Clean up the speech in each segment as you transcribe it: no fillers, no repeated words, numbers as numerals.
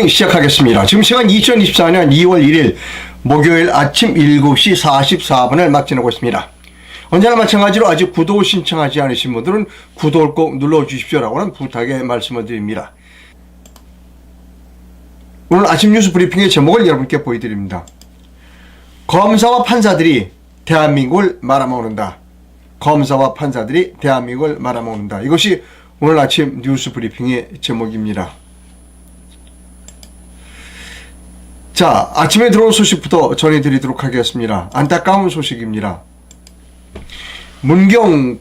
시작하겠습니다. 지금 시간 2024년 2월 1일 목요일 아침 7시 44분을 막 지나고 있습니다. 언제나 마찬가지로 아직 구독을 신청하지 않으신 분들은 구독을 꼭 눌러주십시오라고는 부탁의 말씀을 드립니다. 오늘 아침 뉴스 브리핑의 제목을 여러분께 보여드립니다. 검사와 판사들이 대한민국을 말아먹는다. 검사와 판사들이 대한민국을 말아먹는다. 이것이 오늘 아침 뉴스 브리핑의 제목입니다. 자, 아침에 들어온 소식부터 전해드리도록 하겠습니다. 안타까운 소식입니다. 문경에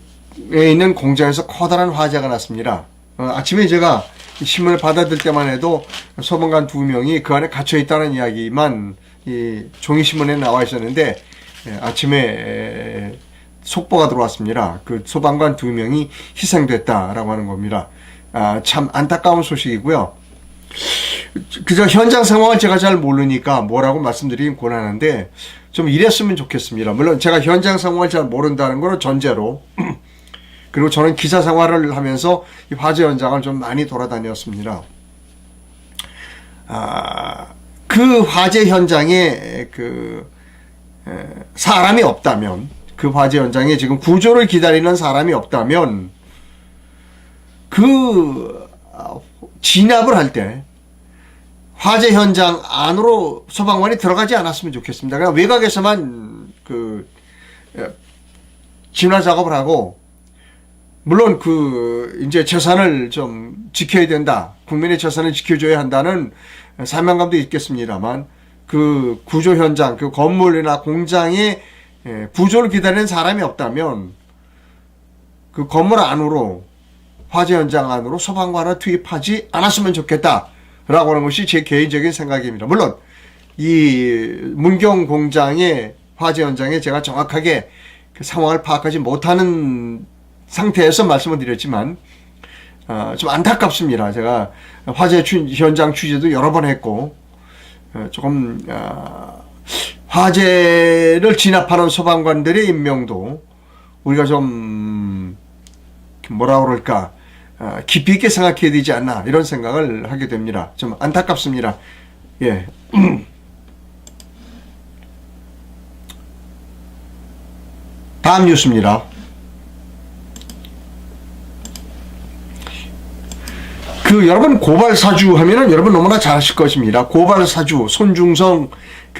있는 공장에서 커다란 화재가 났습니다. 아침에 제가 신문을 받아들 때만 해도 소방관 2명이 그 안에 갇혀 있다는 이야기만 종이신문에 나와 있었는데, 아침에 속보가 들어왔습니다. 그 소방관 2명이 희생됐다라고 하는 겁니다. 참 안타까운 소식이고요. 그저 현장 상황을 제가 잘 모르니까 뭐라고 말씀드리긴 곤란한데 좀 이랬으면 좋겠습니다. 물론 제가 현장 상황을 잘 모른다는 걸 전제로 그리고 저는 기사 생활을 하면서 이 화재 현장을 좀 많이 돌아다녔습니다. 그 화재 현장에 사람이 없다면, 그 화재 현장에 지금 구조를 기다리는 사람이 없다면 진압을 할 때 화재 현장 안으로 소방관이 들어가지 않았으면 좋겠습니다. 그냥 외곽에서만 진화 작업을 하고, 물론 이제 재산을 좀 지켜야 된다, 국민의 재산을 지켜줘야 한다는 사명감도 있겠습니다만, 그 구조 현장, 그 건물이나 공장에 구조를 기다리는 사람이 없다면 그 건물 안으로, 화재 현장 안으로 소방관을 투입하지 않았으면 좋겠다 라고 하는 것이 제 개인적인 생각입니다. 물론 이 문경 공장의 화재 현장에 제가 정확하게 그 상황을 파악하지 못하는 상태에서 말씀을 드렸지만 좀 안타깝습니다. 제가 화재 현장 취재도 여러 번 했고, 조금 화재를 진압하는 소방관들의 임명도 우리가 좀 뭐라 그럴까, 깊이 있게 생각해야 되지 않나, 이런 생각을 하게 됩니다. 좀 안타깝습니다. 예. 다음 뉴스입니다. 여러분 고발사주 하면은 여러분 너무나 잘 아실 것입니다. 고발사주 손중성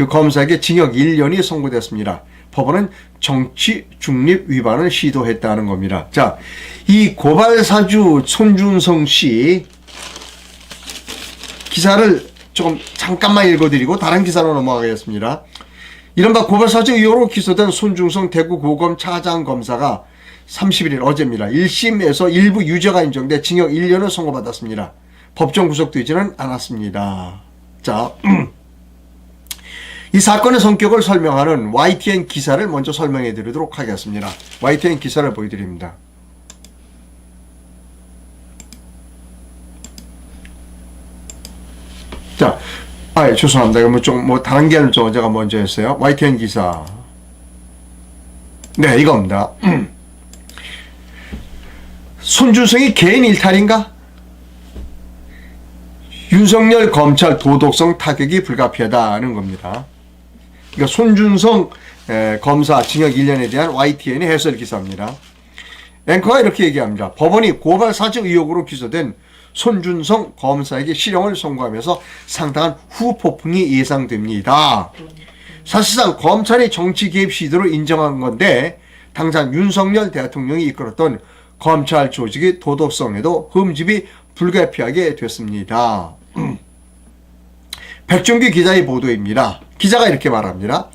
검사에게 징역 1년이 선고됐습니다. 법원은 정치 중립 위반을 시도했다는 겁니다. 자, 이 고발사주 손중성 씨 기사를 조금 잠깐만 읽어드리고 다른 기사로 넘어가겠습니다. 이른바 고발사주 의혹으로 기소된 손중성 대구고검 차장검사가 31일 어제입니다. 1심에서 일부 유죄가 인정돼 징역 1년을 선고받았습니다. 법정 구속되지는 않았습니다. 자, 이 사건의 성격을 설명하는 YTN 기사를 먼저 설명해 드리도록 하겠습니다. YTN 기사를 보여드립니다. 자, 죄송합니다. 이거 다른 게는 제가 먼저 했어요. YTN 기사. 네, 이겁니다. 손준성이 개인 일탈인가? 윤석열 검찰 도덕성 타격이 불가피하다는 겁니다. 그러니까 손준성 검사 징역 1년에 대한 YTN의 해설 기사입니다. 앵커가 이렇게 얘기합니다. 법원이 고발사주 의혹으로 기소된 손준성 검사에게 실형을 선고하면서 상당한 후폭풍이 예상됩니다. 사실상 검찰이 정치 개입 시도를 인정한 건데, 당장 윤석열 대통령이 이끌었던 검찰 조직의 도덕성에도 흠집이 불가피하게 됐습니다. 백준규 기자의 보도입니다. 기자가 이렇게 말합니다.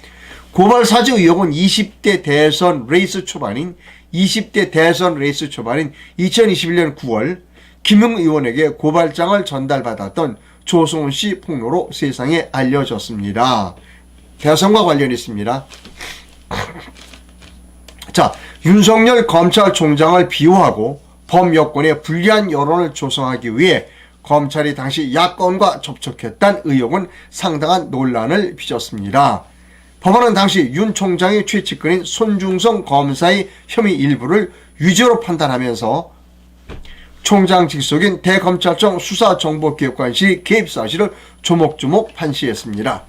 고발사주 의혹은 20대 대선 레이스 초반인 2021년 9월 김웅 의원에게 고발장을 전달받았던 조성훈 씨 폭로로 세상에 알려졌습니다. 대선과 관련이 있습니다. 자, 윤석열 검찰총장을 비호하고 범여권에 불리한 여론을 조성하기 위해 검찰이 당시 야권과 접촉했다는 의혹은 상당한 논란을 빚었습니다. 법원은 당시 윤 총장의 최측근인 손중성 검사의 혐의 일부를 유죄로 판단하면서 총장 직속인 대검찰청 수사정보기획관실이 개입 사실을 조목조목 판시했습니다.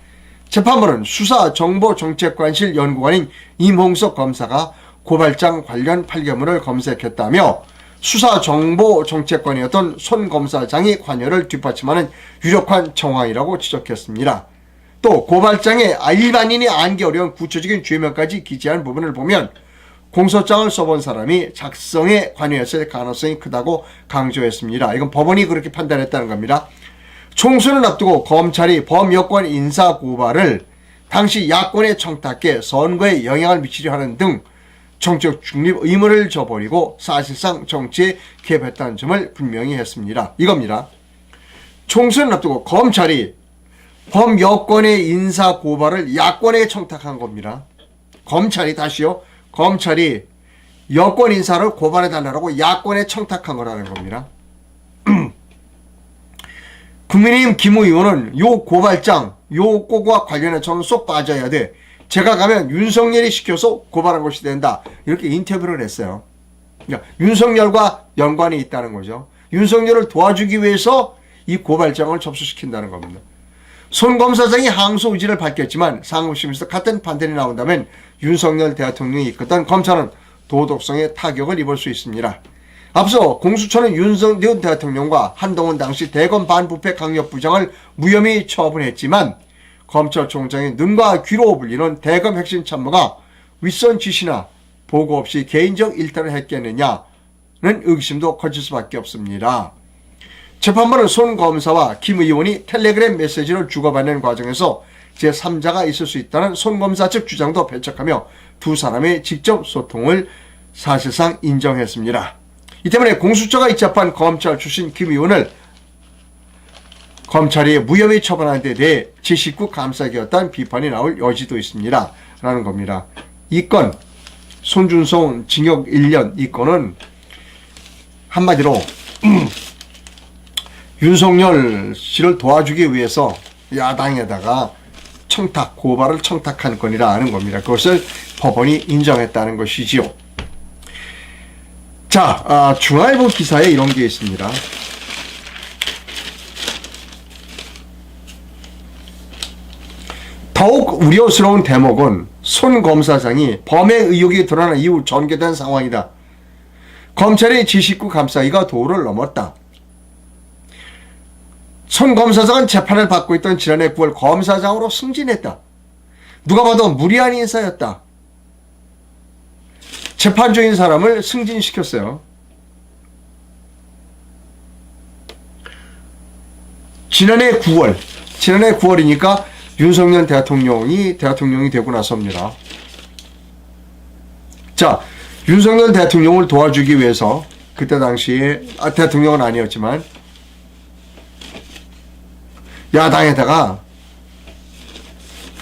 재판부는 수사정보정책관실 연구관인 임홍석 검사가 고발장 관련 판결문을 검색했다며 수사정보정책관이었던 손 검사장이 관여를 뒷받침하는 유력한 정황이라고 지적했습니다. 또 고발장에 일반인이 알기 어려운 구체적인 죄명까지 기재한 부분을 보면 공소장을 써본 사람이 작성에 관여했을 가능성이 크다고 강조했습니다. 이건 법원이 그렇게 판단했다는 겁니다. 총선을 앞두고 검찰이 범여권 인사고발을 당시 야권에 청탁해 선거에 영향을 미치려 하는 등 정치적 중립 의무를 저버리고 사실상 정치에 개입했다는 점을 분명히 했습니다. 이겁니다. 총선을 앞두고 검찰이 범여권의 인사고발을 야권에 청탁한 겁니다. 검찰이 여권 인사를 고발해달라고 야권에 청탁한 거라는 겁니다. 국민의힘 김우 의원은 요 고발장, 요 꼬과 관련해서는 쏙 빠져야 돼. 제가 가면 윤석열이 시켜서 고발한 것이 된다. 이렇게 인터뷰를 했어요. 그러니까 윤석열과 연관이 있다는 거죠. 윤석열을 도와주기 위해서 이 고발장을 접수시킨다는 겁니다. 손 검사장이 항소 의지를 밝혔지만 상고심에서 같은 판단이 나온다면 윤석열 대통령이 이끌던 검찰은 도덕성에 타격을 입을 수 있습니다. 앞서 공수처는 윤석열 대통령과 한동훈 당시 대검 반부패 강력부장을 무혐의 처분했지만 검찰총장의 눈과 귀로 불리는 대검 핵심 참모가 윗선 지시나 보고 없이 개인적 일탈을 했겠느냐는 의심도 커질 수밖에 없습니다. 재판부는 손 검사와 김 의원이 텔레그램 메시지를 주고받는 과정에서 제3자가 있을 수 있다는 손 검사 측 주장도 배척하며 두 사람의 직접 소통을 사실상 인정했습니다. 이 때문에 공수처가 입잡한 검찰 출신 김 의원을 검찰이 무혐의 처분한 데 대해 제19 감사기였다는 비판이 나올 여지도 있습니다. 라는 겁니다. 이 건, 손준성 징역 1년 이 건은 한마디로 윤석열 씨를 도와주기 위해서 야당에다가 고발을 청탁한 건이라는 겁니다. 그것을 법원이 인정했다는 것이지요. 자, 중앙일보 기사에 이런 게 있습니다. 더욱 우려스러운 대목은 손 검사장이 범행 의혹이 드러난 이후 전개된 상황이다. 검찰의 제19 감사기가 도를 넘었다. 손 검사장은 재판을 받고 있던 지난해 9월 검사장으로 승진했다. 누가 봐도 무리한 인사였다. 재판 중인 사람을 승진시켰어요. 지난해 9월이니까 윤석열 대통령이 되고 나서입니다. 자, 윤석열 대통령을 도와주기 위해서 그때 당시에 대통령은 아니었지만 야당에다가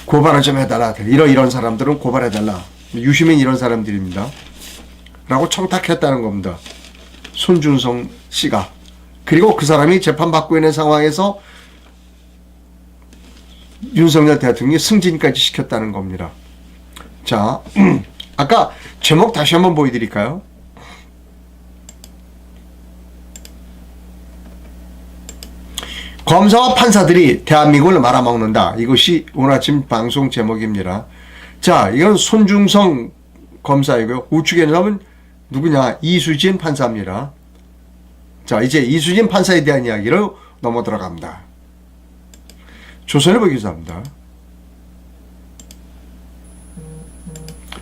고발을 좀 해달라. 이런 사람들은 고발해달라. 유시민 이런 사람들입니다. 라고 청탁했다는 겁니다. 손준성 씨가. 그리고 그 사람이 재판받고 있는 상황에서 윤석열 대통령이 승진까지 시켰다는 겁니다. 자, 아까 제목 다시 한번 보여드릴까요? 검사와 판사들이 대한민국을 말아먹는다. 이것이 오늘 아침 방송 제목입니다. 자, 이건 손준성 검사이고요. 우측에 있는 누구냐? 이수진 판사입니다. 자, 이제 이수진 판사에 대한 이야기로 넘어 들어갑니다. 조선일보 기사입니다.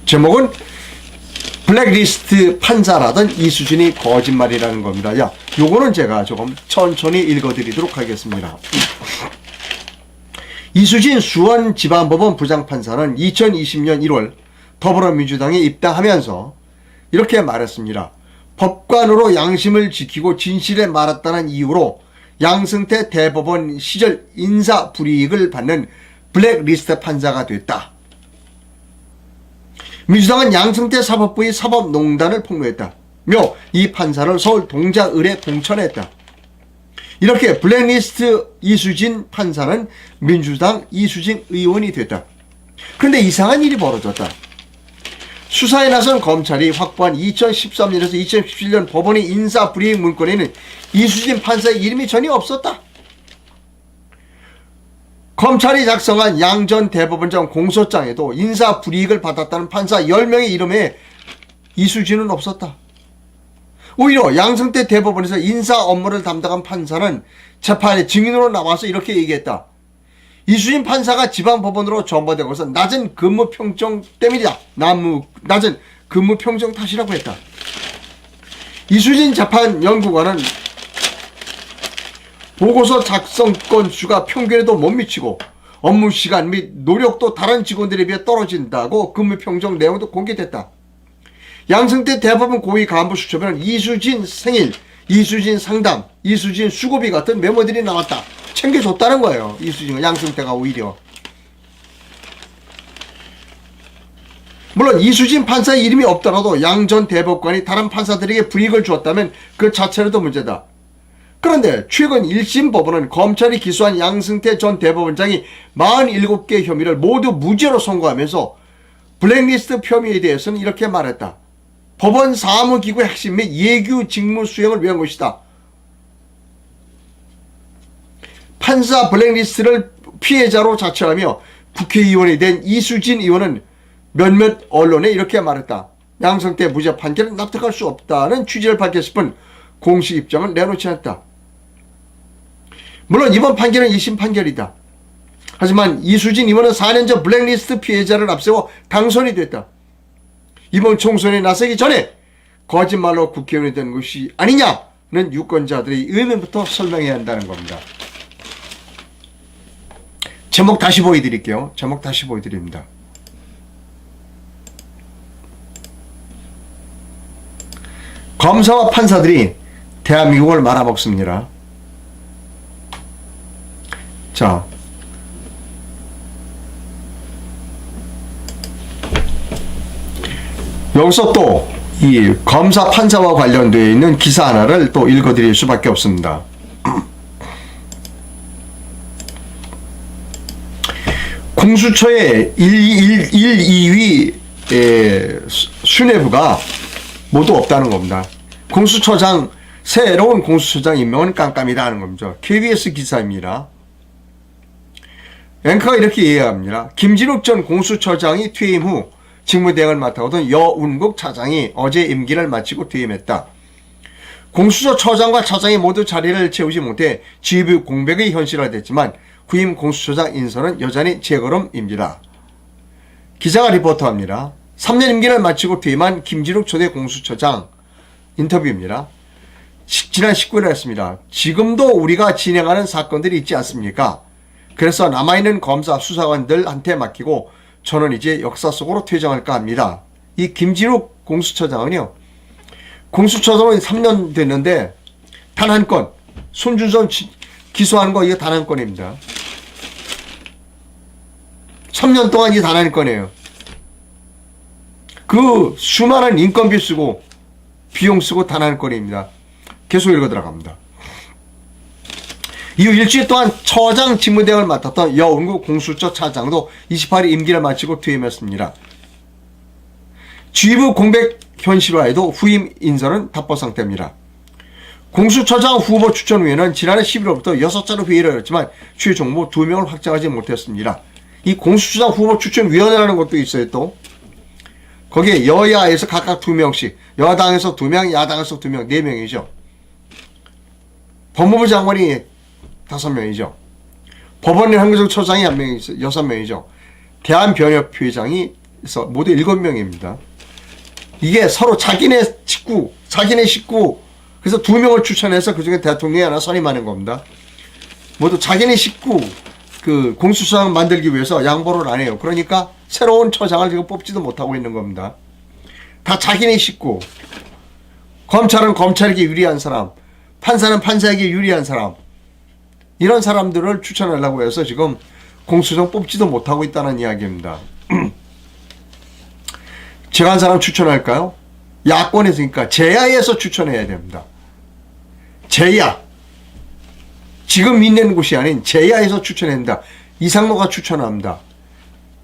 제목은 블랙리스트 판사라던 이수진이 거짓말이라는 겁니다. 야, 요거는 제가 조금 천천히 읽어드리도록 하겠습니다. 이수진 수원지방법원 부장판사는 2020년 1월 더불어민주당에 입당하면서 이렇게 말했습니다. 법관으로 양심을 지키고 진실에 말았다는 이유로 양승태 대법원 시절 인사 불이익을 받는 블랙리스트 판사가 됐다. 민주당은 양승태 사법부의 사법농단을 폭로했다. 며 이 판사를 서울 동작을에 공천했다. 이렇게 블랙리스트 이수진 판사는 민주당 이수진 의원이 됐다. 그런데 이상한 일이 벌어졌다. 수사에 나선 검찰이 확보한 2013년에서 2017년 법원의 인사 불이익 문건에는 이수진 판사의 이름이 전혀 없었다. 검찰이 작성한 양 전 대법원장 공소장에도 인사 불이익을 받았다는 판사 10명의 이름에 이수진은 없었다. 오히려 양승태 대법원에서 인사 업무를 담당한 판사는 재판에 증인으로 나와서 이렇게 얘기했다. 이수진 판사가 지방법원으로 전보된 것은 낮은 근무 평정 때문이다. 낮은 근무 평정 탓이라고 했다. 이수진 재판연구관은 보고서 작성 건수가 평균에도 못 미치고 업무 시간 및 노력도 다른 직원들에 비해 떨어진다고 근무 평정 내용도 공개됐다. 양승태 대법원 고위 간부 수첩에는 이수진 생일, 이수진 상담, 이수진 수고비 같은 메모들이 나왔다. 챙겨줬다는 거예요. 이수진은 양승태가 오히려. 물론 이수진 판사의 이름이 없더라도 양 전 대법관이 다른 판사들에게 불이익을 주었다면 그 자체로도 문제다. 그런데 최근 1심 법원은 검찰이 기소한 양승태 전 대법원장이 47개 혐의를 모두 무죄로 선고하면서 블랙리스트 혐의에 대해서는 이렇게 말했다. 법원 사무기구의 핵심 및 예규 직무 수행을 위한 것이다. 판사 블랙리스트를 피해자로 자처하며 국회의원이 된 이수진 의원은 몇몇 언론에 이렇게 말했다. 양승태 무죄 판결은 납득할 수 없다는 취지를 밝혔을 뿐 공식 입장을 내놓지 않았다. 물론 이번 판결은 1심 판결이다. 하지만 이수진 의원은 4년 전 블랙리스트 피해자를 앞세워 당선이 됐다. 이번 총선에 나서기 전에 거짓말로 국회의원이 된 것이 아니냐는 유권자들의 의문부터 설명해야 한다는 겁니다. 제목 다시 보여드릴게요. 제목 다시 보여드립니다. 검사와 판사들이 대한민국을 말아먹습니다. 자, 여기서 또 이 검사 판사와 관련되어 있는 기사 하나를 또 읽어드릴 수밖에 없습니다. 공수처의 1, 2위 수뇌부가 모두 없다는 겁니다. 공수처장, 새로운 공수처장 임명은 깜깜이다 하는 겁니다. KBS 기사입니다. 앵커가 이렇게 이해합니다. 김진욱 전 공수처장이 퇴임 후 직무대행을 맡아오던 여운국 차장이 어제 임기를 마치고 퇴임했다. 공수처 처장과 차장이 모두 자리를 채우지 못해 지휘부 공백이 현실화됐지만 후임 공수처장 인선은 여전히 재걸음입니다. 기자가 리포터합니다. 3년 임기를 마치고 퇴임한 김진욱 초대 공수처장 인터뷰입니다. 지난 19일에 했습니다. 지금도 우리가 진행하는 사건들이 있지 않습니까? 그래서 남아있는 검사 수사관들한테 맡기고 저는 이제 역사 속으로 퇴장할까 합니다. 이 김진욱 공수처장은요. 공수처장은 3년 됐는데 단 한 건, 손준성 기소하는 거 이거 단 한 건입니다. 3년 동안 이게 단 한 건이에요. 그 수많은 인건비 쓰고 비용 쓰고 단 한 건입니다. 계속 읽어 들어갑니다. 이후 일주일 동안 처장 직무대행을 맡았던 여운국 공수처 차장도 28일 임기를 마치고 퇴임했습니다. 지휘부 공백 현실화에도 후임 인선은 답보 상태입니다. 공수처장 후보 추천위원회는 지난해 11월부터 6차례 회의를 열었지만 최종 후보 2명을 확정하지 못했습니다. 이 공수처장 후보 추천위원회라는 것도 있어요. 또 거기에 여야에서 각각 2명씩, 여당에서 2명, 야당에서 2명, 4명이죠. 법무부 장관이 5명이죠. 법원의 행정처장이 1명이 6명이죠. 대한변협회장이 모두 7명입니다. 이게 서로 자기네 식구, 그래서 2명을 추천해서 그 중에 대통령이 하나 선임하는 겁니다. 모두 자기네 식구, 그 공수처장 만들기 위해서 양보를 안 해요. 그러니까 새로운 처장을 지금 뽑지도 못하고 있는 겁니다. 다 자기네 식구. 검찰은 검찰에게 유리한 사람, 판사는 판사에게 유리한 사람, 이런 사람들을 추천하려고 해서 지금 공수처장 뽑지도 못하고 있다는 이야기입니다. 제가 한 사람 추천할까요? 야권에서니까 제야에서 추천해야 됩니다. 제야. 지금 있는 곳이 아닌 제야에서 추천합니다. 이상로가 추천합니다.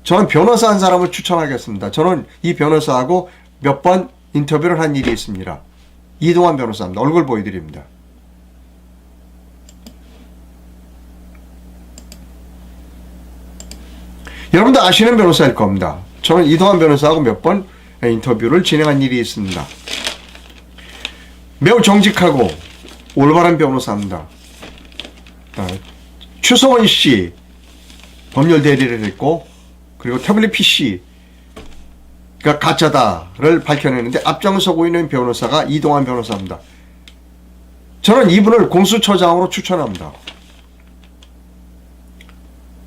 저는 변호사 한 사람을 추천하겠습니다. 저는 이 변호사하고 몇 번 인터뷰를 한 일이 있습니다. 이동환 변호사입니다. 얼굴 보여드립니다. 여러분도 아시는 변호사일 겁니다. 저는 이동환 변호사하고 몇 번 인터뷰를 진행한 일이 있습니다. 매우 정직하고 올바른 변호사입니다. 추성원 씨 법률 대리를 했고, 그리고 태블릿 PC가 가짜다를 밝혀내는데 앞장서고 있는 변호사가 이동환 변호사입니다. 저는 이분을 공수처장으로 추천합니다.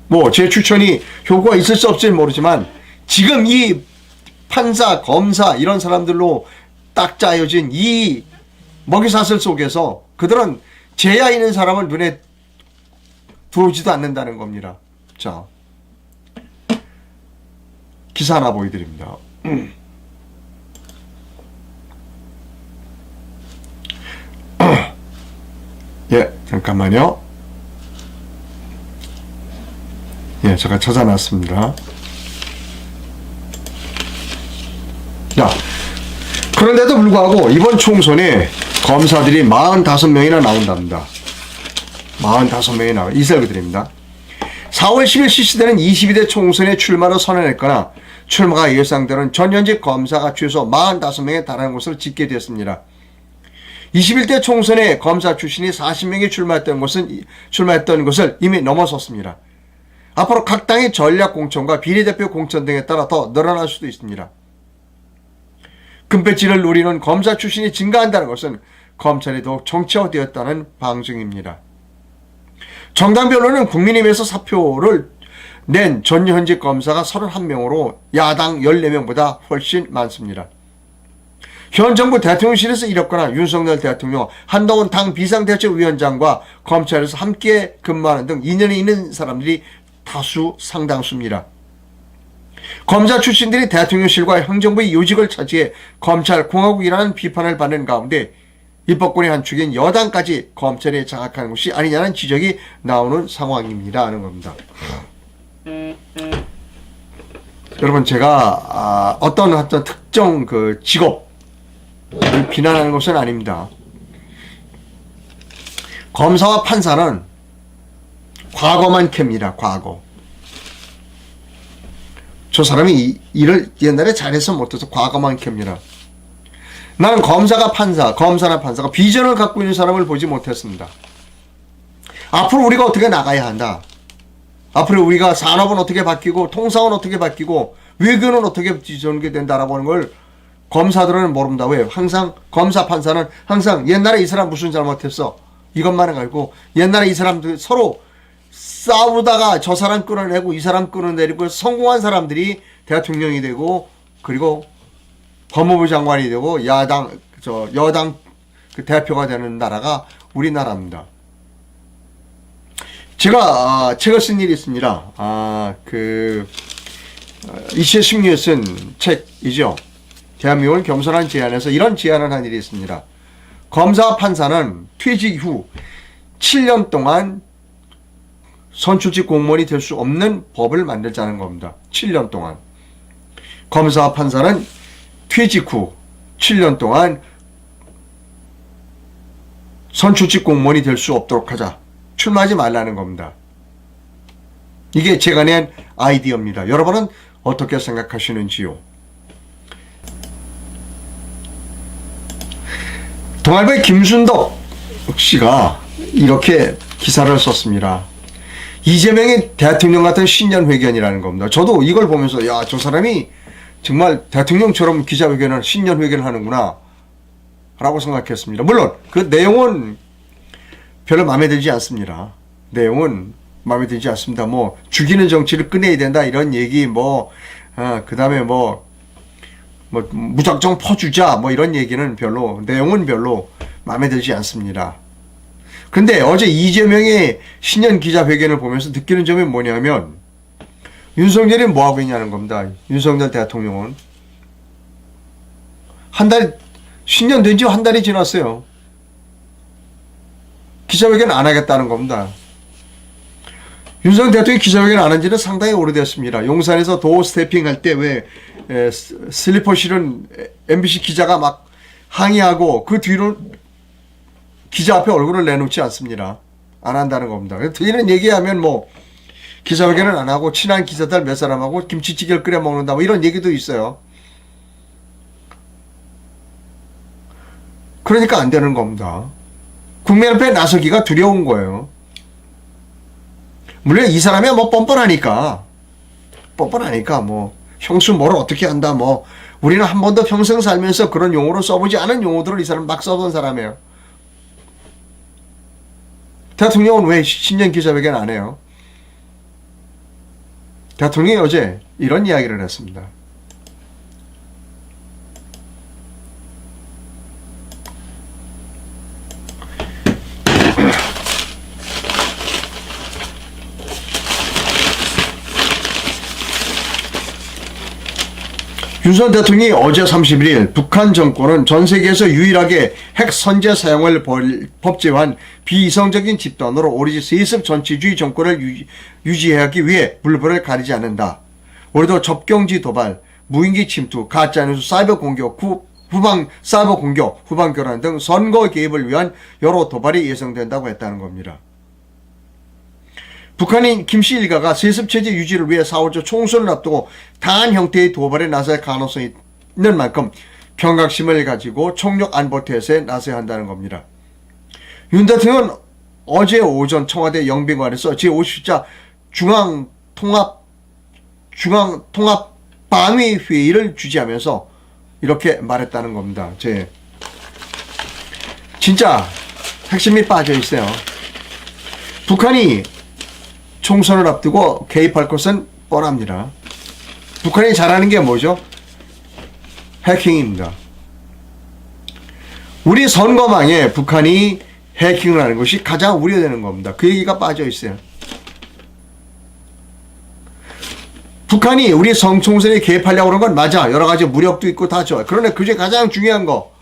뭐 제 추천이 효과가 있을 수 없을지 모르지만 지금 이 판사, 검사 이런 사람들로 딱 짜여진 이 먹이사슬 속에서 그들은 죄야 있는 사람을 눈에 들어오지도 않는다는 겁니다. 자, 기사 하나 보여드립니다. 예, 잠깐만요. 예, 제가 찾아놨습니다. 자, 그런데도 불구하고 이번 총선에 검사들이 45명이나 나온답니다. 45명이 나와요. 이설그들입니다. 4월 10일 실시되는 22대 총선에 출마를 선언했거나 출마가 예상되는 전현직 검사가 최소 45명에 달하는 것을 짓게 되었습니다. 21대 총선에 검사 출신이 40명이 출마했던 것을 이미 넘어섰습니다. 앞으로 각 당의 전략 공천과 비례대표 공천 등에 따라 더 늘어날 수도 있습니다. 금배지를 노리는 검사 출신이 증가한다는 것은 검찰이 더욱 정치화되었다는 방증입니다. 정당별로는 국민의힘에서 사표를 낸 전현직 검사가 31명으로 야당 14명보다 훨씬 많습니다. 현 정부 대통령실에서 일했거나 윤석열 대통령, 한동훈 당 비상대책위원장과 검찰에서 함께 근무하는 등 인연이 있는 사람들이 다수 상당수입니다. 검사 출신들이 대통령실과 행정부의 요직을 차지해 검찰 공화국이라는 비판을 받는 가운데 입법권의 한 축인 여당까지 검찰에 장악하는 것이 아니냐는 지적이 나오는 상황입니다 하는 겁니다. 여러분, 제가 어떤 특정 그 직업을 비난하는 것은 아닙니다. 검사와 판사는 과거만 캡니다. 과거. 저 사람이 일을 옛날에 잘해서 못해서 과거만 캡니다. 나는 검사나 판사가 비전을 갖고 있는 사람을 보지 못했습니다. 앞으로 우리가 어떻게 나가야 한다. 앞으로 우리가 산업은 어떻게 바뀌고 통상은 어떻게 바뀌고 외교는 어떻게 전개된다라고 하는 걸 검사들은 모른다. 왜? 항상 검사 판사는 항상 옛날에 이 사람 무슨 잘못했어 이것만을 가지고 옛날에 이 사람들 서로 싸우다가 저 사람 끌어내고 이 사람 끌어내리고 성공한 사람들이 대통령이 되고 그리고 법무부 장관이 되고 여당 그 대표가 되는 나라가 우리나라입니다. 제가 책을 쓴 일이 있습니다. 이채식 쓴 책이죠. 대한민국을 겸손한 제안에서 이런 제안을 한 일이 있습니다. 검사와 판사는 퇴직 후 7년 동안 선출직 공무원이 될 수 없는 법을 만들자는 겁니다. 7년 동안. 검사와 판사는 퇴직 후 7년 동안 선출직 공무원이 될 수 없도록 하자. 출마하지 말라는 겁니다. 이게 제가 낸 아이디어입니다. 여러분은 어떻게 생각하시는지요? 동아일보의 김순덕 씨가 이렇게 기사를 썼습니다. 이재명의 대통령 같은 신년회견이라는 겁니다. 저도 이걸 보면서 야, 저 사람이 정말 대통령처럼 기자회견을 신년회견을 하는구나 라고 생각했습니다. 물론 그 내용은 별로 마음에 들지 않습니다. 내용은 마음에 들지 않습니다. 뭐 죽이는 정치를 꺼내야 된다 이런 얘기 그 다음에 무작정 퍼주자 이런 얘기는 내용은 별로 마음에 들지 않습니다. 근데 어제 이재명의 신년 기자회견을 보면서 느끼는 점이 뭐냐면 윤석열이 뭐하고 있냐는 겁니다. 윤석열 대통령은 신년 된 지 한 달이 지났어요. 기자회견 안 하겠다는 겁니다. 윤석열 대통령이 기자회견 안 한 지는 상당히 오래됐습니다. 용산에서 도어 스태핑 할 때 왜 슬리퍼 실은 MBC 기자가 막 항의하고 그 뒤로 기자 앞에 얼굴을 내놓지 않습니다. 안 한다는 겁니다. 이런 얘기하면 뭐 기자회견은 안 하고 친한 기자들 몇 사람하고 김치찌개를 끓여 먹는다 뭐 이런 얘기도 있어요. 그러니까 안 되는 겁니다. 국민 앞에 나서기가 두려운 거예요. 물론 이 사람이 뭐 뻔뻔하니까 뭐 형수 뭐를 어떻게 한다 뭐 우리는 한 번도 평생 살면서 그런 용어를 써보지 않은 용어들을 이 사람 막 써본 사람이에요. 대통령은 왜 신년 기자회견 안 해요? 대통령이 어제 이런 이야기를 했습니다. 윤석열 대통령이 어제 31일 북한 정권은 전 세계에서 유일하게 핵 선제 사용을 법제화한 비이성적인 집단으로 오로지 세습 전체주의 정권을 유지하기 위해 물불을 가리지 않는다. 올해도 접경지 도발, 무인기 침투, 가짜뉴스, 사이버 공격, 후방 교란 등 선거 개입을 위한 여러 도발이 예상된다고 했다는 겁니다. 북한인 김씨 일가가 세습체제 유지를 위해 4월 초 총선을 앞두고 다한 형태의 도발에 나설 가능성이 있는 만큼 경각심을 가지고 총력 안보 태세에 나서야 한다는 겁니다. 윤 대통령은 어제 오전 청와대 영빈관에서 제50차 중앙통합방위회의를 주재하면서 이렇게 말했다는 겁니다. 진짜 핵심이 빠져 있어요. 북한이 총선을 앞두고 개입할 것은 뻔합니다. 북한이 잘하는 게 뭐죠? 해킹입니다. 우리 선거망에 북한이 해킹을 하는 것이 가장 우려되는 겁니다. 그 얘기가 빠져 있어요. 북한이 우리 총선에 개입하려고 하는 건 맞아. 여러 가지 무력도 있고 다 좋아. 그러나 그중에 가장 중요한 거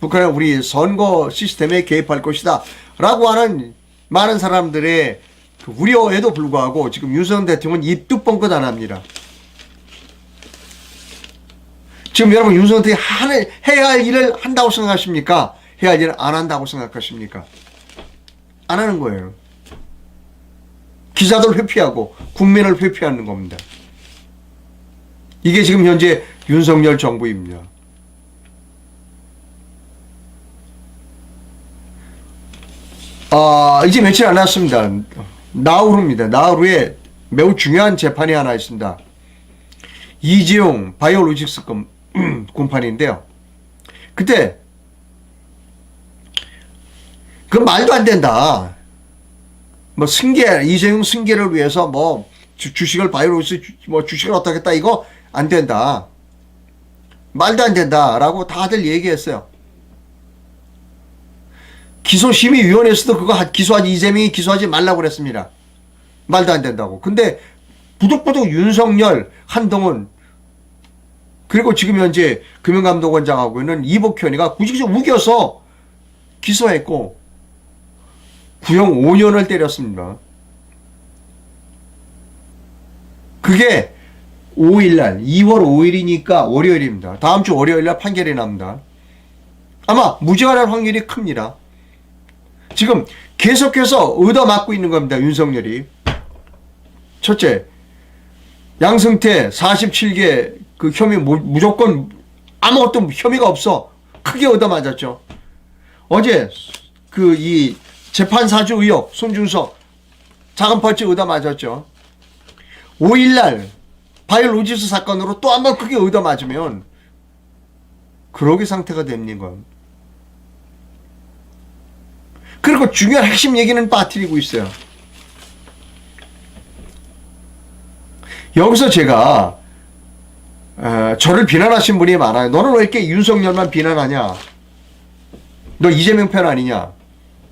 북한은 우리 선거 시스템에 개입할 것이다 라고 하는 많은 사람들의 그 우려에도 불구하고 지금 윤석열 대통령은 입도 뻥끗 안 합니다. 지금 여러분 윤석열 대통령이 해야 할 일을 한다고 생각하십니까? 해야 할 일을 안 한다고 생각하십니까? 안 하는 거예요. 기자들 회피하고 국민을 회피하는 겁니다. 이게 지금 현재 윤석열 정부입니다. 이제 며칠 안 남았습니다. 나우루입니다. 나우루에 매우 중요한 재판이 하나 있습니다. 이재용 바이오로직스 공판인데요. 그때 그 말도 안 된다. 뭐 승계, 이재용 승계를 위해서 뭐 주식을 바이오로직스 뭐 주식을 어떻게 했다 이거 안 된다. 말도 안 된다라고 다들 얘기했어요. 기소심의위원회에서도 그거 이재명이 기소하지 말라고 그랬습니다. 말도 안 된다고. 근데 부득부득 윤석열, 한동훈 그리고 지금 현재 금융감독원장하고 있는 이복현이가 굳이 우겨서 기소했고 구형 5년을 때렸습니다. 그게 5일날 2월 5일이니까 월요일입니다. 다음 주 월요일날 판결이 납니다. 아마 무죄가 날 확률이 큽니다. 지금 계속해서 얻어맞고 있는 겁니다. 윤석열이. 첫째, 양승태 47개 그 혐의 무조건 아무것도 혐의가 없어. 크게 얻어맞았죠. 어제 그 이 재판사주 의혹 손준석 자금 펀치 얻어맞았죠. 5일날 바이오로직스 사건으로 또 한 번 크게 얻어맞으면 그러기 상태가 됩니다. 그리고 중요한 핵심 얘기는 빠뜨리고 있어요. 여기서 제가 저를 비난하신 분이 많아요. 너는 왜 이렇게 윤석열만 비난하냐? 너 이재명 편 아니냐?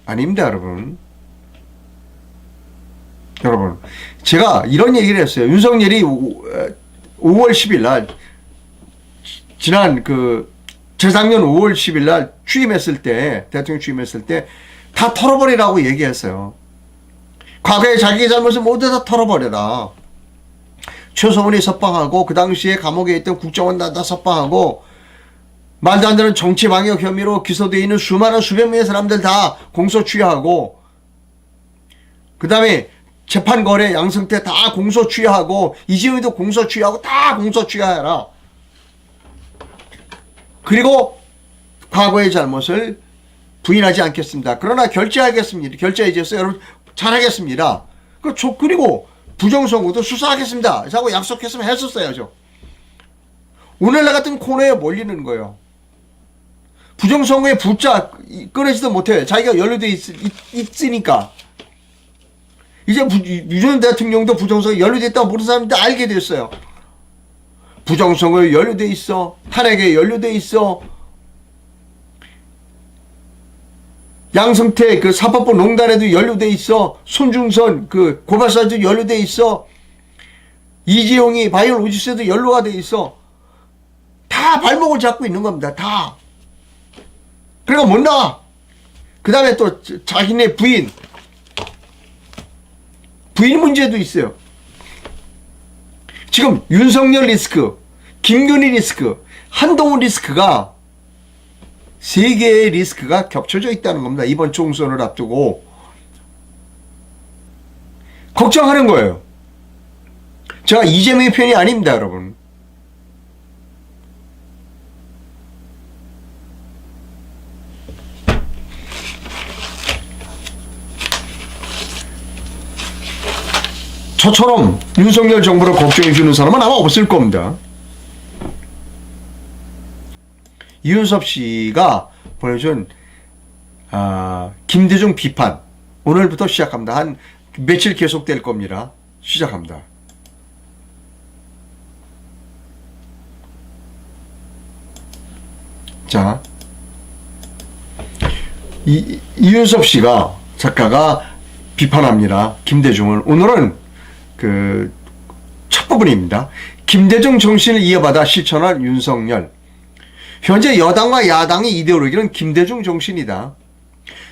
아닙니다, 여러분. 여러분, 제가 이런 얘기를 했어요. 윤석열이 5월 10일 날 지난 재작년 5월 10일 날 취임했을 때 대통령 취임했을 때 다 털어버리라고 얘기했어요. 과거의 자기의 잘못을 모두 다 털어버려라. 최소원이 석방하고 그 당시에 감옥에 있던 국정원 다 석방하고 말도 안 되는 정치방역 혐의로 기소되어 있는 수많은 수백 명의 사람들 다 공소취하하고 그 다음에 재판거래 양승태 다 공소취하하고 이재용이도 공소취하하고 다 공소취하해라. 그리고 과거의 잘못을 부인하지 않겠습니다. 그러나 결제하겠습니다. 결제해줘서 여러분 잘하겠습니다. 그리고 부정선거도 수사하겠습니다. 자고 약속했으면 했었어야죠. 오늘날 같은 코너에 몰리는 거예요. 부정선거에 붙자 꺼내지도 못해. 자기가 연루돼 있으니까. 이제 유전 대통령도 부정선거에 연루돼 있다고 모르는 사람인데 알게 됐어요. 부정선거에 연루돼 있어. 탄핵에 연루돼 있어. 양승태 그 사법부 농단에도 연루돼 있어. 손중선 그 고발사도 연루돼 있어. 이재용이 바이올 오지스에도 연루가 돼 있어. 다 발목을 잡고 있는 겁니다. 다. 그러니까 못 나와. 그 다음에 또 자기네 부인 문제도 있어요. 지금 윤석열 리스크, 김건희 리스크, 한동훈 리스크가 세 개의 리스크가 겹쳐져 있다는 겁니다. 이번 총선을 앞두고 걱정하는 거예요. 제가 이재명의 편이 아닙니다, 여러분. 저처럼 윤석열 정부를 걱정해 주는 사람은 아마 없을 겁니다. 이윤섭 씨가 보여준 김대중 비판 오늘부터 시작합니다. 한 며칠 계속될 겁니다. 시작합니다. 자, 이윤섭 씨가 작가가 비판합니다. 김대중을. 오늘은 그 첫 부분입니다. 김대중 정신을 이어받아 실천한 윤석열. 현재 여당과 야당의 이데올로기는 김대중 정신이다.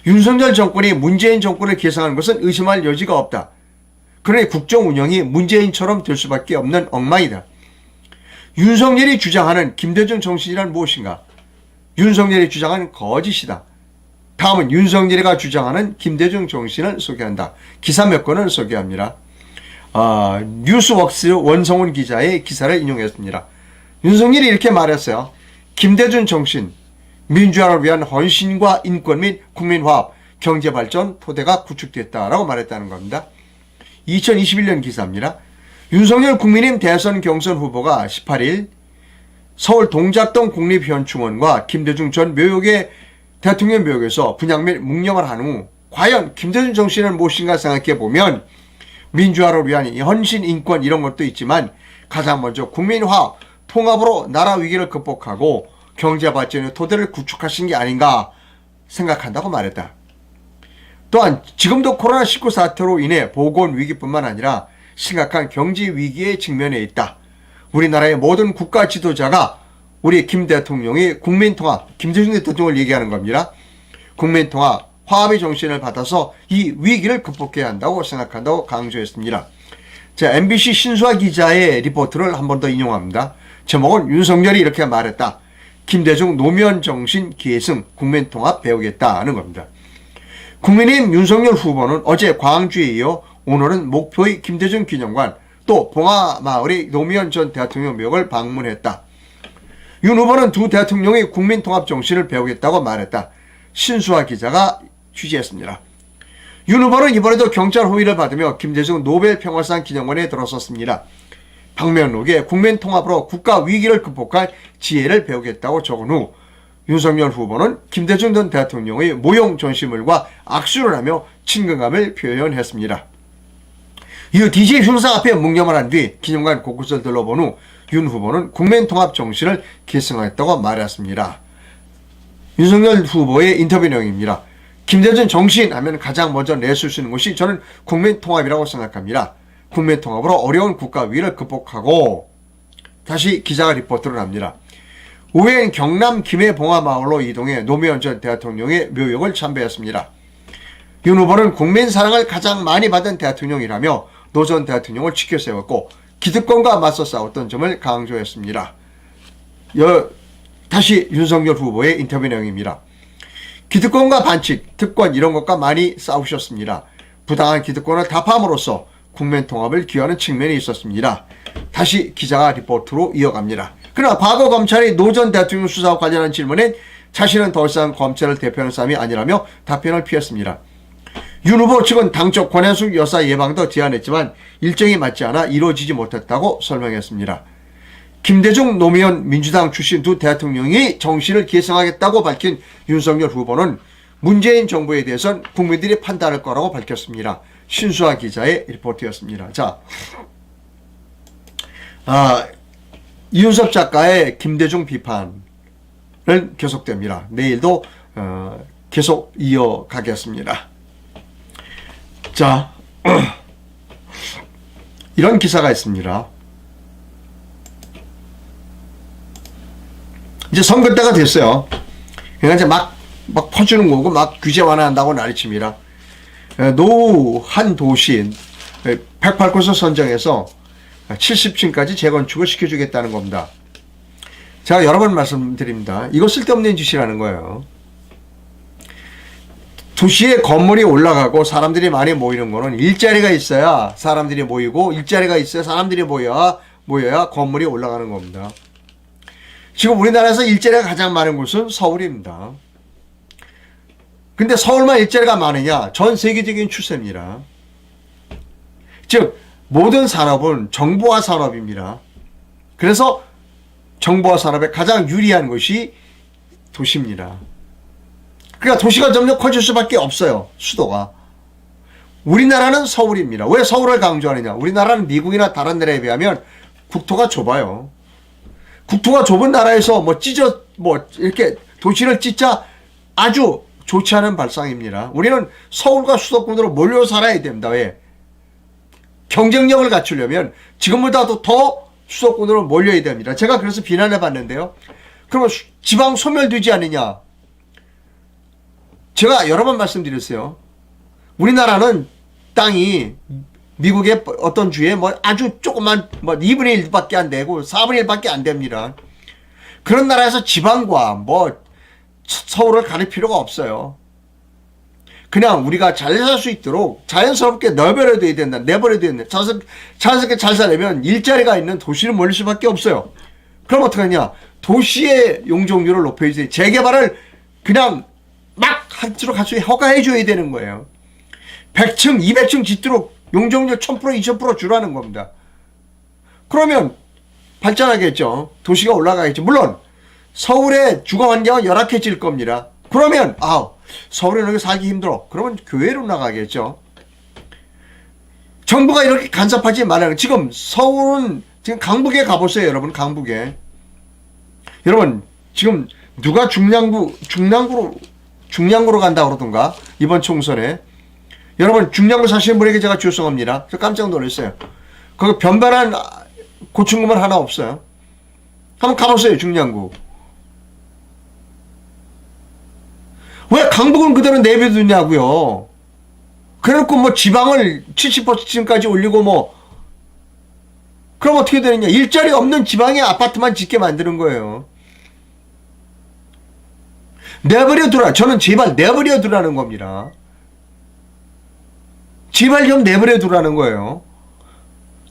윤석열 정권이 문재인 정권을 계승하는 것은 의심할 여지가 없다. 그러니 국정 운영이 문재인처럼 될 수밖에 없는 엉망이다. 윤석열이 주장하는 김대중 정신이란 무엇인가? 윤석열이 주장하는 거짓이다. 다음은 윤석열이가 주장하는 김대중 정신을 소개한다. 기사 몇 건을 소개합니다. 뉴스웍스 원성훈 기자의 기사를 인용했습니다. 윤석열이 이렇게 말했어요. 김대중 정신, 민주화를 위한 헌신과 인권 및 국민화합, 경제발전 토대가 구축됐다라고 말했다는 겁니다. 2021년 기사입니다. 윤석열 국민의힘 대선 경선 후보가 18일 서울 동작동 국립현충원과 김대중 전 묘역의 대통령 묘역에서 분향 및 묵념을 한 후 과연 김대중 정신은 무엇인가 생각해보면 민주화를 위한 헌신, 인권 이런 것도 있지만 가장 먼저 국민화, 통합으로 나라 위기를 극복하고 경제발전의 토대를 구축하신 게 아닌가 생각한다고 말했다. 또한 지금도 코로나19 사태로 인해 보건위기뿐만 아니라 심각한 경제위기에 직면해 있다. 우리나라의 모든 국가 지도자가 우리 김 대통령이 국민통합, 김대중 대통령을 얘기하는 겁니다. 국민통합, 화합의 정신을 받아서 이 위기를 극복해야 한다고 생각한다고 강조했습니다. 자, MBC 신수아 기자의 리포트를 한 번 더 인용합니다. 제목은 윤석열이 이렇게 말했다. 김대중 노무현 정신 계승 국민통합 배우겠다는 겁니다. 국민의힘 윤석열 후보는 어제 광주에 이어 오늘은 목포의 김대중 기념관 또 봉화마을의 노무현 전 대통령 묘역을 방문했다. 윤 후보는 두 대통령의 국민통합 정신을 배우겠다고 말했다. 신수아 기자가 취재했습니다. 윤 후보는 이번에도 경찰 호의를 받으며 김대중 노벨 평화상 기념관에 들어섰습니다. 방명록에 국민통합으로 국가 위기를 극복할 지혜를 배우겠다고 적은 후 윤석열 후보는 김대중 전 대통령의 모형 전시물과 악수를 하며 친근감을 표현했습니다. 이후 DJ 흉상 앞에 묵념을 한 뒤 기념관 곳곳을 둘러본 후 윤 후보는 국민통합 정신을 계승하겠다고 말했습니다. 윤석열 후보의 인터뷰 내용입니다. 김대중 정신 하면 가장 먼저 내세울 수 있는 것이 저는 국민통합이라고 생각합니다. 국민통합으로 어려운 국가 위기를 극복하고 다시 기자가 리포트를 합니다. 오후엔 경남 김해 봉화마을로 이동해 노무현 전 대통령의 묘역을 참배했습니다. 윤 후보는 국민 사랑을 가장 많이 받은 대통령이라며 노 전 대통령을 지켜 세웠고 기득권과 맞서 싸웠던 점을 강조했습니다. 다시 윤석열 후보의 인터뷰 내용입니다. 기득권과 반칙, 특권 이런 것과 많이 싸우셨습니다. 부당한 기득권을 타파함으로써 국민 통합을 기여하는 측면이 있었습니다. 다시 기자가 리포트로 이어갑니다. 그러나 과거 검찰이 노 전 대통령 수사와 관련한 질문엔 자신은 더 이상 검찰을 대표하는 사람이 아니라며 답변을 피했습니다. 윤 후보 측은 당초 권혜숙 여사 예방도 제안했지만 일정이 맞지 않아 이루어지지 못했다고 설명했습니다. 김대중 노무현 민주당 출신 두 대통령이 정신을 계승하겠다고 밝힌 윤석열 후보는 문재인 정부에 대해선 국민들이 판단할 거라고 밝혔습니다. 신수아 기자의 리포트였습니다. 자, 이윤섭 작가의 김대중 비판은 계속됩니다. 내일도 계속 이어가겠습니다. 자, 이런 기사가 있습니다. 이제 선거 때가 됐어요. 그러니까 이제 막 퍼주는 거고 막 규제 완화한다고 난리칩니다. 노한 도시 108곳을 선정해서 70층까지 재건축을 시켜주겠다는 겁니다. 제가 여러 번 말씀드립니다. 이거 쓸데없는 짓이라는 거예요. 도시에 건물이 올라가고 사람들이 많이 모이는 거는 일자리가 있어야 사람들이 모이고 일자리가 있어야 사람들이 모여야 건물이 올라가는 겁니다. 지금 우리나라에서 일자리가 가장 많은 곳은 서울입니다. 근데 서울만 일자리가 많으냐? 전 세계적인 추세입니다. 즉 모든 산업은 정보화 산업입니다. 그래서 정보화 산업에 가장 유리한 것이 도시입니다. 그러니까 도시가 점점 커질 수밖에 없어요. 수도가. 우리나라는 서울입니다. 왜 서울을 강조하느냐? 우리나라는 미국이나 다른 나라에 비하면 국토가 좁아요. 국토가 좁은 나라에서 이렇게 도시를 찢자 아주 좋지 않은 발상입니다. 우리는 서울과 수도권으로 몰려 살아야 됩니다. 왜? 경쟁력을 갖추려면 지금보다도 더 수도권으로 몰려야 됩니다. 제가 그래서 비난해 봤는데요. 그러면 지방 소멸되지 않느냐? 제가 여러 번 말씀드렸어요. 우리나라는 땅이 미국의 어떤 주에 아주 조그만 2분의 1밖에 안 되고 4분의 1밖에 안 됩니다. 그런 나라에서 지방과 서울을 가릴 필요가 없어요. 그냥 우리가 잘 살 수 있도록 자연스럽게 내버려둬야 된다. 자연스럽게 잘 살려면 일자리가 있는 도시를 몰릴 수밖에 없어요. 그럼 어떡하냐? 도시의 용적률을 높여야지. 재개발을 그냥 막 하도록 할 수 있게 허가해줘야 되는 거예요. 100층, 200층 짓도록 용적률 1000%, 2000% 주라는 겁니다. 그러면 발전하겠죠. 도시가 올라가겠죠. 물론 서울의 주거 환경은 열악해질 겁니다. 그러면 서울에 여기 살기 힘들어. 그러면 교외로 나가겠죠. 정부가 이렇게 간섭하지 말아요. 지금 서울은 지금 강북에 가보세요, 여러분. 강북에. 여러분 지금 누가 중량구로 간다 그러던가 이번 총선에. 여러분 중량구 사시는 분에게 제가 죄송합니다. 저 깜짝 놀랐어요. 거기 변변한 고층건물 하나 없어요. 한번 가보세요, 중량구. 왜 강북은 그대로 내버려두냐고요. 그래놓고 지방을 70%까지 올리고 그럼 어떻게 되느냐. 일자리 없는 지방에 아파트만 짓게 만드는 거예요. 내버려두라. 저는 제발 내버려두라는 겁니다. 제발 좀 내버려두라는 거예요.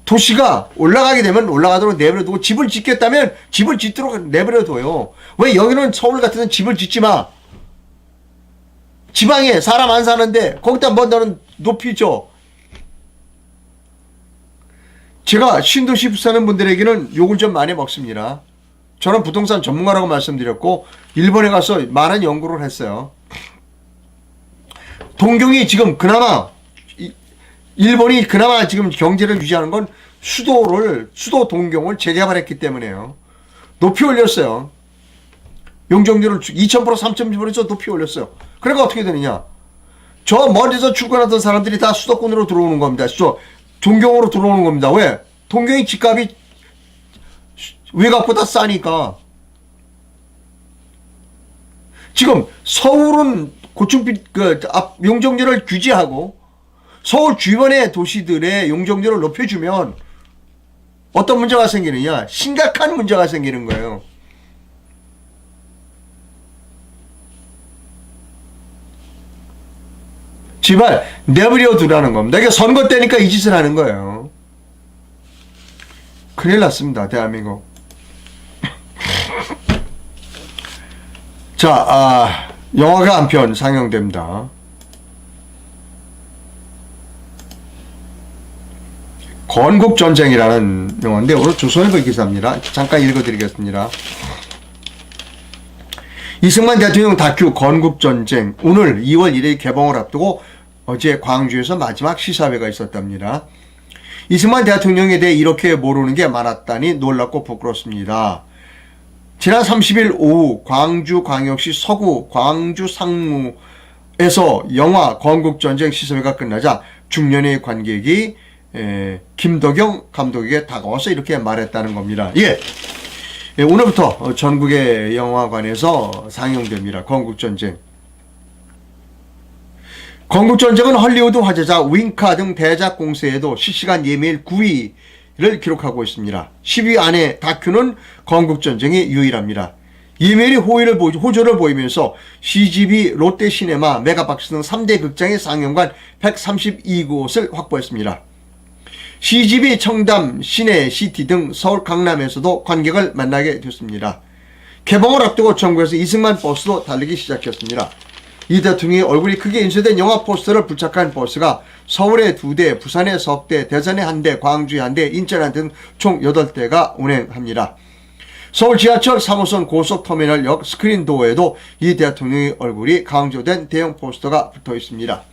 도시가 올라가게 되면 올라가도록 내버려두고 집을 짓겠다면 집을 짓도록 내버려둬요. 왜 여기는 서울 같은 데는 집을 짓지 마. 지방에 사람 안 사는데 거기다 너는 높이 줘. 제가 신도시 사는 분들에게는 욕을 좀 많이 먹습니다. 저는 부동산 전문가라고 말씀드렸고 일본에 가서 많은 연구를 했어요. 동경이 지금 그나마 일본이 그나마 지금 경제를 유지하는 건 수도 동경을 재개발했기 때문에요. 높이 올렸어요. 용적률을 2000%, 3000%에서 높이 올렸어요. 그러니까 어떻게 되느냐. 저 멀리서 출근하던 사람들이 다 수도권으로 들어오는 겁니다. 동경으로 들어오는 겁니다. 왜? 동경이 집값이 외곽보다 싸니까. 지금 서울은 고층빛 앞 용적률을 규제하고 서울 주변의 도시들의 용적률을 높여주면 어떤 문제가 생기느냐? 심각한 문제가 생기는 거예요. 제발 내버려 두라는 겁니다. 이게 선거 때니까 이 짓을 하는 거예요. 큰일 났습니다. 대한민국. 자, 영화가 한 편 상영됩니다. 건국전쟁이라는 영화인데 오늘 조선일보 기사입니다. 잠깐 읽어드리겠습니다. 이승만 대통령 다큐 건국전쟁 오늘 2월 1일 개봉을 앞두고 어제 광주에서 마지막 시사회가 있었답니다. 이승만 대통령에 대해 이렇게 모르는 게 많았다니 놀랍고 부끄럽습니다. 지난 30일 오후 광주광역시 서구 광주 상무에서 영화 건국전쟁 시사회가 끝나자 중년의 관객이 김덕영 감독에게 다가와서 이렇게 말했다는 겁니다. 예, 오늘부터 전국의 영화관에서 상영됩니다. 건국전쟁. 건국전쟁은 헐리우드 화제작 윙카 등 대작 공세에도 실시간 예매일 9위를 기록하고 있습니다. 10위 안에 다큐는 건국전쟁이 유일합니다. 예매일이 호조를 보이면서 CGV, 롯데시네마, 메가박스 등 3대 극장의 상영관 132곳을 확보했습니다. CGV, 청담, 시내, 시티 등 서울 강남에서도 관객을 만나게 됐습니다. 개봉을 앞두고 전국에서 이승만 버스도 달리기 시작했습니다. 이 대통령의 얼굴이 크게 인쇄된 영화 포스터를 부착한 버스가 서울에 2대, 부산에 석 대, 대전에 1대, 광주에 1대, 인천에 1대 등 총 8대가 운행합니다. 서울 지하철 3호선 고속터미널역 스크린도어에도 이 대통령의 얼굴이 강조된 대형 포스터가 붙어 있습니다.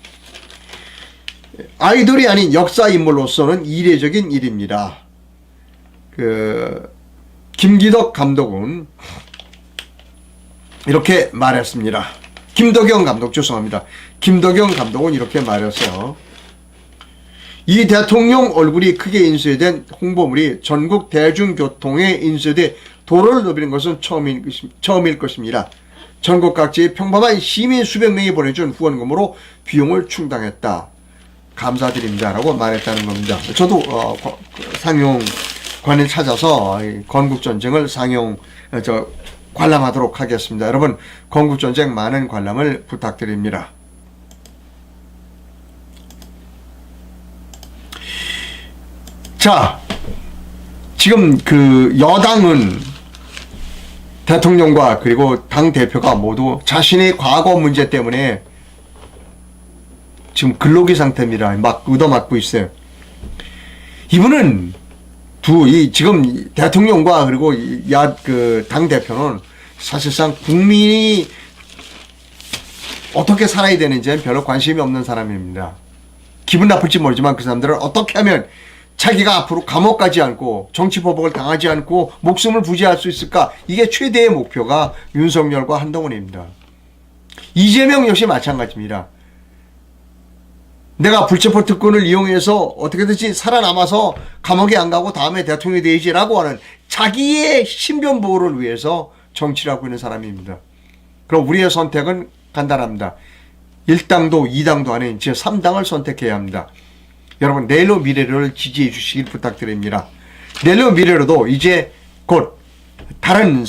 아이돌이 아닌 역사 인물로서는 이례적인 일입니다. 김기덕 감독은 이렇게 말했습니다. 김덕영 감독, 죄송합니다. 김덕영 감독은 이렇게 말했어요. 이 대통령 얼굴이 크게 인쇄된 홍보물이 전국 대중교통에 인쇄돼 도로를 넓히는 것은 처음일 것입니다. 전국 각지의 평범한 시민 수백 명이 보내준 후원금으로 비용을 충당했다. 감사드립니다. 라고 말했다는 겁니다. 저도 상영관을 찾아서 건국전쟁을 관람하도록 하겠습니다. 여러분, 건국전쟁 많은 관람을 부탁드립니다. 자, 지금 여당은 대통령과 그리고 당 대표가 모두 자신의 과거 문제 때문에 지금 근로기 상태입니다. 막 얻어맞고 있어요. 이분은 지금 대통령과 그리고 당 대표는 사실상 국민이 어떻게 살아야 되는지는 별로 관심이 없는 사람입니다. 기분 나쁠지 모르지만 그 사람들은 어떻게 하면 자기가 앞으로 감옥 가지 않고 정치보복을 당하지 않고 목숨을 부지할 수 있을까? 이게 최대의 목표가 윤석열과 한동훈입니다. 이재명 역시 마찬가지입니다. 내가 불체포 특권을 이용해서 어떻게든지 살아남아서 감옥에 안 가고 다음에 대통령이 되지라고 하는 자기의 신변 보호를 위해서 정치를 하고 있는 사람입니다. 그럼 우리의 선택은 간단합니다. 1당도 2당도 아닌 제3당을 선택해야 합니다. 여러분, 내일로 미래를 지지해 주시길 부탁드립니다. 내일로 미래로도 이제 곧 다른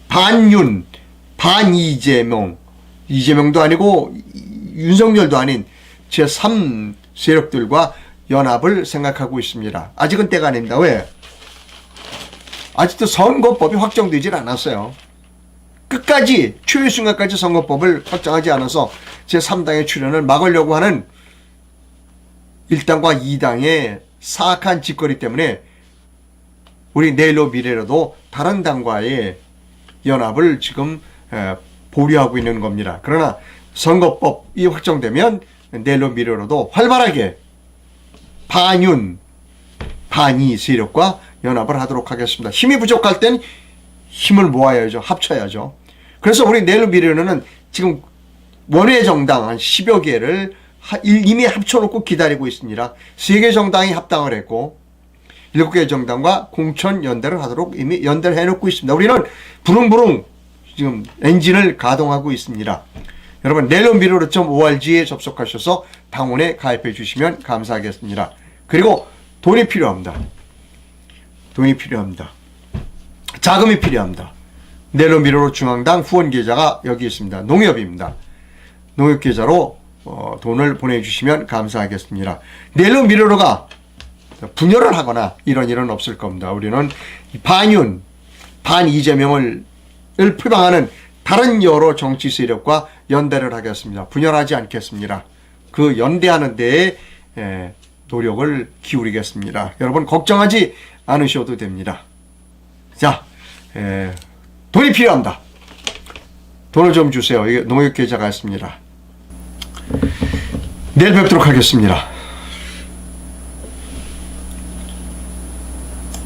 반윤, 이재명도 아니고 윤석열도 아닌 제3 세력들과 연합을 생각하고 있습니다. 아직은 때가 아닙니다. 왜? 아직도 선거법이 확정되질 않았어요. 끝까지 최후 순간까지 선거법을 확정하지 않아서 제3당의 출현을 막으려고 하는 1당과 2당의 사악한 짓거리 때문에 우리 내일로 미래로도 다른 당과의 연합을 지금 보류하고 있는 겁니다. 그러나 선거법이 확정되면 내일로 미래로도 활발하게 반윤, 반이 세력과 연합을 하도록 하겠습니다. 힘이 부족할 땐 힘을 모아야죠. 합쳐야죠. 그래서 우리 내일로 미래로는 지금 원외 정당 한 10여 개를 이미 합쳐놓고 기다리고 있습니다. 3개 정당이 합당을 했고 7개 정당과 공천 연대를 하도록 이미 연대를 해놓고 있습니다. 우리는 부릉부릉 지금 엔진을 가동하고 있습니다. 여러분 넬론미러로.org에 접속하셔서 당원에 가입해 주시면 감사하겠습니다. 그리고 돈이 필요합니다. 돈이 필요합니다. 자금이 필요합니다. 넬론미러로 중앙당 후원 계좌가 여기 있습니다. 농협입니다. 농협 계좌로 돈을 보내주시면 감사하겠습니다. 넬론미러로가 분열을 하거나 이런 일은 없을 겁니다. 우리는 반윤, 반 이재명을 표방하는 다른 여러 정치 세력과 연대를 하겠습니다. 분열하지 않겠습니다. 그 연대하는 데에 노력을 기울이겠습니다. 여러분 걱정하지 않으셔도 됩니다. 자, 돈이 필요합니다. 돈을 좀 주세요. 이게 농협 계좌가 있습니다. 내일 뵙도록 하겠습니다.